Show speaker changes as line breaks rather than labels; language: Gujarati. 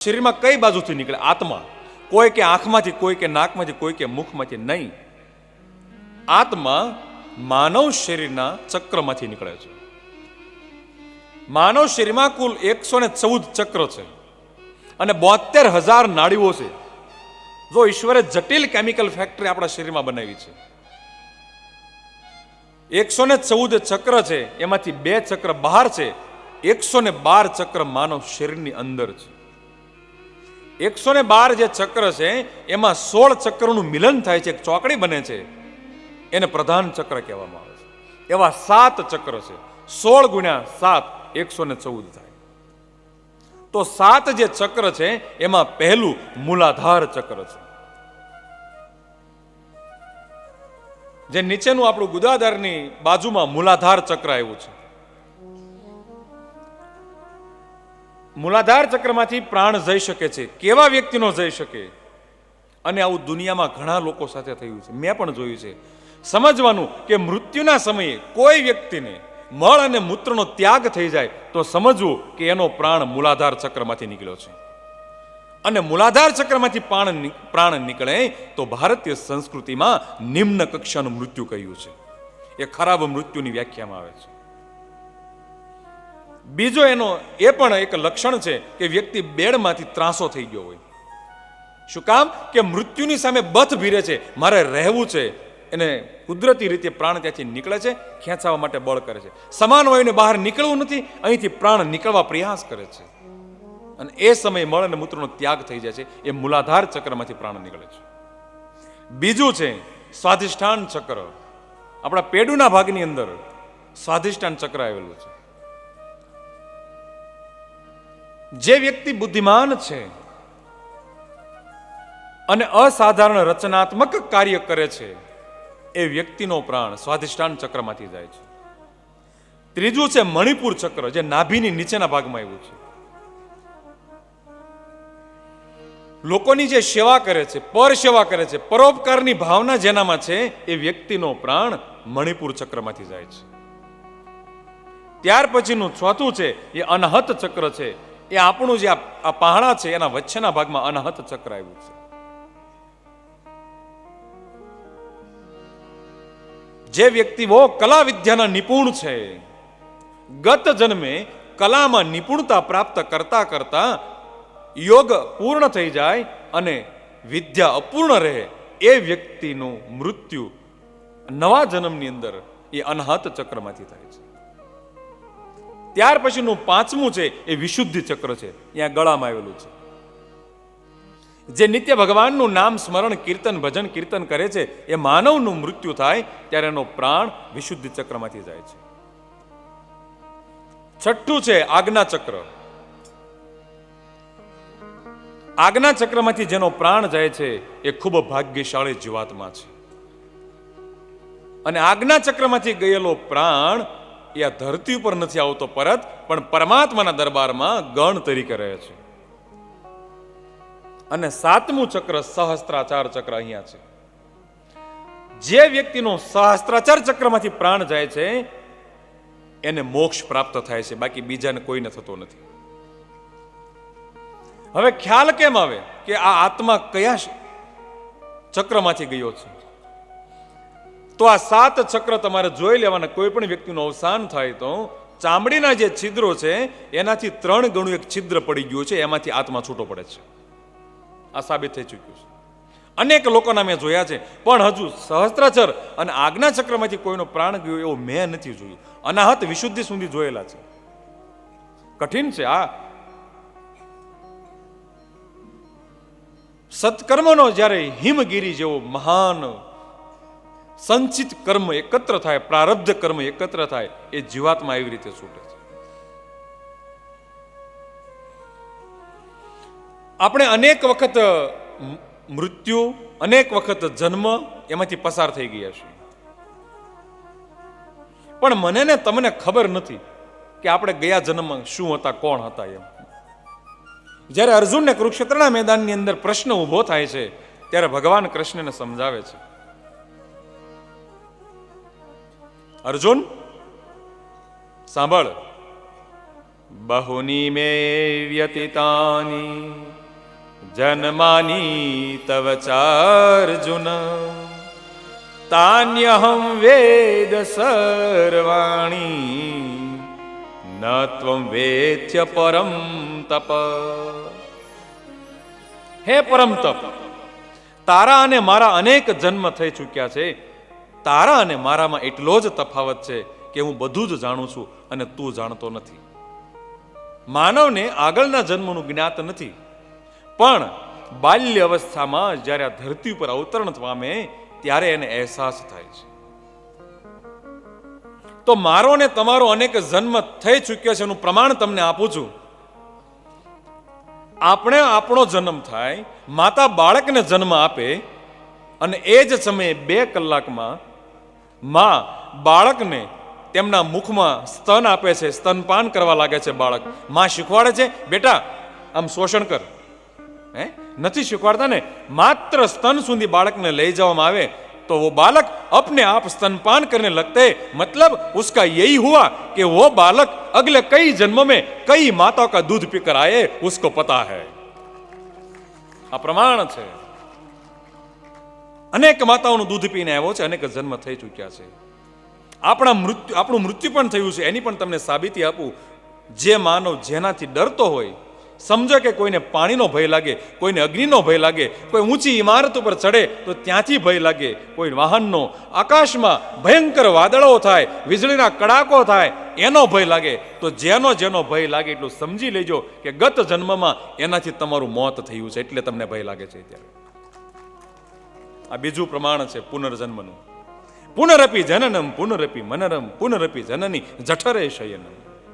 શરીરમાં કઈ બાજુથી નીકળે? આત્મા. કોઈ કે આંખમાંથી, કોઈ કે નાકમાંથી, કોઈ કે મુખમાંથી નહીં. આત્મા માનવ શરીરના ચક્રમાંથી નીકળે છે. માનવ શરીરમાં કુલ 114 ચક્ર છે અને 72,000 નાડીઓ છે. જો ઈશ્વરે જટિલ કેમિકલ ફેક્ટરી આપણા શરીરમાં બનાવી છે. 114 ચક્ર છે, એમાંથી 2 ચક્ર બહાર છે. 112 ચક્ર માનવ શરીરની અંદર છે. 112 જે ચક્ર છે એમાં 16 ચક્રનું મિલન થાય છે, એક ચોકડી બને છે, એને પ્રધાન ચક્ર કહેવામાં આવે છે. એવા 7 ચક્ર છે. 16 ગુણ્યા 7 114 થાય. તો 7 જે ચક્ર છે એમાં પહેલું મૂલાધાર ચક્ર છે, જે નીચેનું આપણું ગુદાધારની બાજુમાં મૂલાધાર ચક્ર આવ્યું છે. મૂલાધાર ચક્રમાંથી પ્રાણ જઈ શકે છે. કેવા વ્યક્તિનો જઈ શકે? અને આવું દુનિયામાં ઘણા લોકો સાથે થયું છે, મેં પણ જોયું છે. સમજવાનું કે મૃત્યુના સમયે કોઈ વ્યક્તિને મળ અને મૂત્રનો ત્યાગ થઈ જાય તો સમજવું કે એનો પ્રાણ મૂલાધાર ચક્રમાંથી નીકળ્યો છે. અને મૂલાધાર ચક્રમાંથી પ્રાણ નીકળે તો ભારતીય સંસ્કૃતિમાં નિમ્ન કક્ષાનું મૃત્યુ કહ્યું છે. એ ખરાબ મૃત્યુની વ્યાખ્યામાં આવે છે. બીજો એનો એ પણ એક લક્ષણ છે કે વ્યક્તિ બેડમાંથી ત્રાસો થઈ ગયો હોય. શું કામ? કે મૃત્યુની સામે બથ ભીરે છે, મારે રહેવું છે. એને કુદરતી રીતે પ્રાણ ત્યાંથી નીકળે છે, ખેંચાવા માટે બળ કરે છે. સમાન વાયુને બહાર નીકળવું નથી, અહીંથી પ્રાણ નીકળવા પ્રયાસ કરે છે. અને એ સમયે મળ અને મૂત્રનો ત્યાગ થઈ જાય છે. એ મૂલાધાર ચક્રમાંથી પ્રાણ નીકળે છે. બીજું છે સ્વાધિષ્ઠાન ચક્ર. આપણા પેડુના ભાગની અંદર સ્વાધિષ્ઠાન ચક્ર આવેલું છે. જે વ્યક્તિ બુદ્ધિમાન છે અને અસાધારણ રચનાત્મક કાર્ય કરે છે એ વ્યક્તિનો પ્રાણ સ્વાધિષ્ઠાન ચક્રમાંથી જાય છે. ત્રીજું છે મણિપુર ચક્ર, જે નાભીની નીચેના ભાગમાં આવ્યું છે. લોકોની જે સેવા કરે છે, પર સેવા કરે છે, પરોપકારની ભાવના જેનામાં છે એ વ્યક્તિનો પ્રાણ મણિપુર ચક્રમાંથી જાય છે. ત્યાર પછીનું ચોથું છે એ અનહત ચક્ર છે. એ આપણું જે આ પહાડા છે એના વચ્ચેના ભાગમાં અનહત ચક્ર આવ્યું છે. જે વ્યક્તિઓ કલા વિદ્યાના નિપુણ છે, ગત જન્મે કલામાં નિપુણતા પ્રાપ્ત કરતા કરતા યોગ પૂર્ણ થઈ જાય અને વિદ્યા અપૂર્ણ રહે, એ વ્યક્તિનું મૃત્યુ નવા જન્મની અંદર એ અનહત ચક્રમાંથી થાય છે. ત્યાર પછીનું પાંચમું છે એ વિશુદ્ધિ ચક્ર છે, ત્યાં ગળામાં આવેલું છે. જે નિત્ય ભગવાનનું નામ સ્મરણ કીર્તન ભજન કીર્તન કરે છે એ માનવનું મૃત્યુ થાય ત્યારે એનો પ્રાણ વિશુદ્ધિ ચક્રમાંથી જાય છે. છઠ્ઠું છે આજ્ઞા ચક્ર. આજ્ઞા ચક્રમાંથી જેનો પ્રાણ જાય છે એ ખૂબ ભાગ્યશાળી જીવાત્મા છે. અને આજ્ઞા ચક્રમાંથી ગયેલો પ્રાણ એ આ ધરતી ઉપર નથી આવતો પરત, પણ પરમાત્માના દરબારમાં ગણ તરીકે રહે છે. અને સાતમું ચક્ર સહસ્ત્રાચાર ચક્ર અહીંયા છે. જે વ્યક્તિનો સહસ્ત્રાચાર ચક્રમાંથી પ્રાણ જાય છે એને મોક્ષ પ્રાપ્ત થાય છે, બાકી બીજાને કોઈને થતો નથી. હવે ખ્યાલ કેમ આવે કે આ આત્મા કયા ચક્રમાંથી ગયો છે? તો આ 7 ચક્ર તમારે જોઈ લેવાના. કોઈ પણ વ્યક્તિનું અવસાન થાય તો ચામડીના જે છિદ્રો છે એનાથી 3 ગણું એક છિદ્ર પડી ગયું છે, એમાંથી આત્મા છૂટો પડે છે. આ સાબિત થઈ ચૂક્યું છે. અનેક લોકોના મેં જોયા છે, પણ હજુ સહસ્ત્રાચર અને આજ્ઞા ચક્રમાંથી કોઈનો પ્રાણ ગયો એવો મેં નથી જોયું. અનાહત વિશુદ્ધિ સુધી જોયેલા છે. કઠિન છે આ. સત્કર્મનો જ્યારે હિમગીરી જેવો મહાન સંચિત કર્મ એકત્ર થાય, પ્રારબ્ધ કર્મ એકત્ર થાય, એ જીવાત્મા એવી રીતે છૂટે છે. આપણે અનેક વખત મૃત્યુ, અનેક વખત જન્મ એમાંથી પસાર થઈ ગયા છીએ, પણ મને ને તમને ખબર નથી કે આપણે ગયા જન્મમાં શું હતા, કોણ હતા એમ. જ્યારે અર્જુનને કુરુક્ષેત્રના મેદાનની અંદર પ્રશ્ન ઉભો થાય છે ત્યારે ભગવાન કૃષ્ણને સમજાવે છે, અર્જુન સાંભળ, બહુની મે વ્યતીતાની જન્માની તવ ચાર્જુન તાન્યહમ વેદ સર્વાણી ન ત્વં વેત્ય પરમ તપ. હે પરમ તપ, તારા અને મારા અનેક જન્મ થઈ ચૂક્યા છે. તારા અને મારામાં એટલો જ તફાવત છે કે હું બધું જ જાણું છું અને તું જાણતો નથી. માનવને આગળના જન્મનું જ્ઞાત નથી, પણ બાલ્ય અવસ્થામાં જ્યારે આ ધરતી ઉપર અવતરણ પામે ત્યારે એને અહેસાસ થાય છે. તો મારો ને તમારો અનેક જન્મ થઈ ચૂક્યો છે એનું પ્રમાણ તમને આપું છું. આપણો જન્મ થાય, માતા બાળકને જન્મ આપે અને એ જ સમયે 2 કલાકમાં માં બાળકને તેમના મુખમાં સ્તન આપે છે, સ્તનપાન કરવા લાગે છે. બાળક માં શીખવાડે છે, બેટા આમ શોષણ કર, નથી શીખવાડતા ને. માત્ર સ્તન સુધી બાળકને લઈ જવામાં આવે तो वो बालक अपने आप स्तनपान करने लगते हैं. मतलब उसका यही हुआ कि वो बालक अगले कई जन्म में कई माताओं का दूध पीकर आए, उसको पता है. आ प्रमाण છે. અનેક માતાઓનું દૂધ પીને આવ્યો છે, અનેક જન્મ થઈ ચૂક્યા છે. આપણું મૃત્યુ પણ થયું છે, એની પણ તમને સાબિતી આપું. જે માનવ જેનાથી ડરતો હોય, સમજો કે કોઈને પાણીનો ભય લાગે, કોઈને અગ્નિનો ભય લાગે, કોઈ ઊંચી ઇમારત ઉપર ચડે તો ત્યાંથી ભય લાગે, કોઈ વાહનનો, આકાશમાં ભયંકર વાદળો થાય, વીજળીના કડાકો થાય એનો ભય લાગે, તો જેનો ભય લાગે એટલું સમજી લેજો કે ગત જન્મમાં એનાથી તમારું મોત થયું છે, એટલે તમને ભય લાગે છે. ત્યારે આ બીજું પ્રમાણ છે પુનર્જન્મનું. પુનરપી જનનમ પુનરપી મનરમ પુનરપી જનની જઠરે શયનમ.